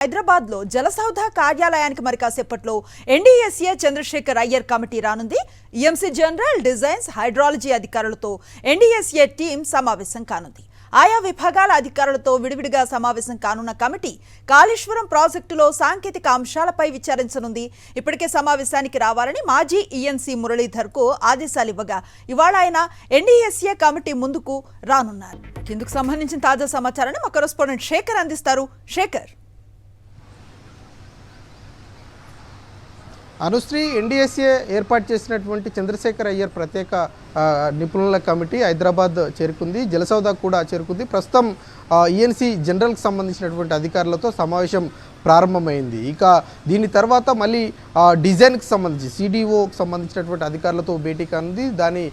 హైదరాబాద్ లో జలసౌధ కార్యాలయానికి మరి కాసేపట్లో ఎన్డీఎస్ఏ చంద్రశేఖర్ అయ్యర్ కమిటీ రానుంది. ఈఎంసీ జనరల్ డిజైన్స్ హైడ్రాలజీ అధికారులతో ఎన్డీఎస్ఏ టీం సమావేశం కానుంది. ఆయా విభాగాల అధికారులతో విడివిడిగా సమావేశం కానున్న కమిటీ కాళేశ్వరం ప్రాజెక్టులో సాంకేతిక అంశాలపై విచారించనుంది. ఇప్పటికే సమావేశానికి రావాలని మాజీ ఈఎన్సీ మురళీధర్ కు ఆదేశాలు ఇవ్వగా ఇవాళ ఆయన ఎన్డీఎస్ఏ కమిటీ ముందుకు రానున్నారు. ఇందుకు సంబంధించిన తాజా సమాచారాన్ని మా కరెస్పాండెంట్ శేఖర్ అందిస్తారు. శేఖర్, అనుశ్రీ, ఎన్డీఎస్ఏ ఏర్పాటు చేసినటువంటి చంద్రశేఖర్ అయ్యర్ ప్రత్యేక నిపుణుల కమిటీ హైదరాబాద్ చేరుకుంది. జలసౌధ కూడా చేరుకుంది. ప్రస్తుతం ఈఎన్సీ జనరల్కి సంబంధించినటువంటి అధికారులతో సమావేశం ప్రారంభమైంది. ఇక దీని తర్వాత మళ్ళీ డిజైన్కి సంబంధించి సిడిఓకి సంబంధించినటువంటి అధికారులతో భేటీ కానుంది. దాని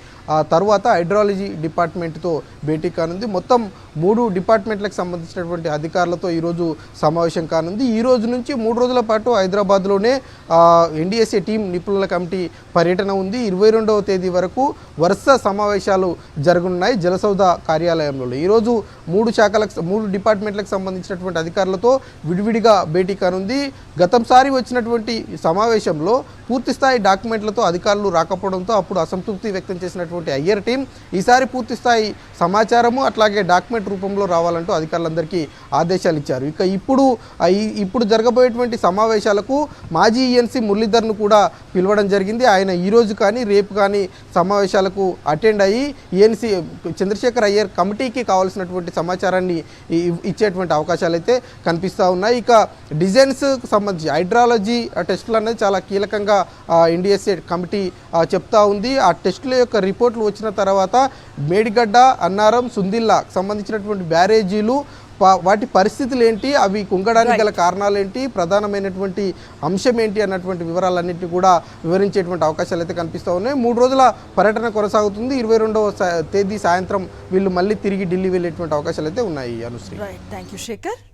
తర్వాత హైడ్రాలజీ డిపార్ట్మెంట్తో భేటీ కానుంది. మొత్తం 3 డిపార్ట్మెంట్లకు సంబంధించినటువంటి అధికారులతో ఈరోజు సమావేశం కానుంది. ఈ రోజు నుంచి 3 రోజుల పాటు హైదరాబాద్లోనే ఎన్డీఎస్ఏ టీం నిపుణుల కమిటీ పర్యటన ఉంది. 22వ తేదీ వరకు వరుస సమావేశాలు జరగనున్నాయి జలసౌధ కార్యాలయంలో. ఈరోజు 3 డిపార్ట్మెంట్లకు సంబంధించినటువంటి అధికారులతో విడివిడిగా భేటీ కానుంది. గతంసారి వచ్చినటువంటి సమావేశంలో పూర్తిస్థాయి డాక్యుమెంట్లతో అధికారులు రాకపోవడంతో అప్పుడు అసంతృప్తి వ్యక్తం చేసినటువంటి అయ్యర్ టీం ఈసారి పూర్తిస్థాయి సమాచారము అట్లాగే డాక్యుమెంట్ రూపంలో రావాలంటూ అధికారులందరికీ ఆదేశాలు ఇచ్చారు. ఇక ఇప్పుడు జరగబోయేటువంటి సమావేశాలకు మాజీ ఈఎన్సీ మురళీధర్ను కూడా పిలవడం జరిగింది. ఆయన ఈరోజు కానీ రేపు కానీ సమావేశాలకు అటెండ్ అయ్యి ఈఎన్సీ చంద్రశేఖర్ అయ్యర్ కమిటీకి కావాల్సినటువంటి సమాచారాన్ని ఇచ్చేటువంటి అవకాశాలు అయితే కనిపిస్తూ ఉన్నాయి. ఇక డిజైన్స్కి సంబంధించి హైడ్రాలజీ టెస్టులు అనేది చాలా కీలకంగా ఎన్డీఎస్ఏ కమిటీ చెప్తా ఉంది. ఆ టెస్టుల యొక్క రిపోర్ట్లు వచ్చిన తర్వాత మేడిగడ్డ, అన్నారం, సుందిల్లా సంబంధించినటువంటి బ్యారేజీలు వాటి పరిస్థితులు ఏంటి, అవి కుంగడానికి గల కారణాలు ఏంటి, ప్రధానమైనటువంటి అంశం ఏంటి అన్నటువంటి వివరాలన్నింటినీ కూడా వివరించేటువంటి అవకాశాలు అయితే కనిపిస్తూ ఉన్నాయి. 3 రోజుల పర్యటన కొనసాగుతుంది. 22వ తేదీ సాయంత్రం వీళ్ళు మళ్ళీ తిరిగి ఢిల్లీ వెళ్ళేటువంటి అవకాశాలు అయితే ఉన్నాయి. Anushree, thank you Shekhar.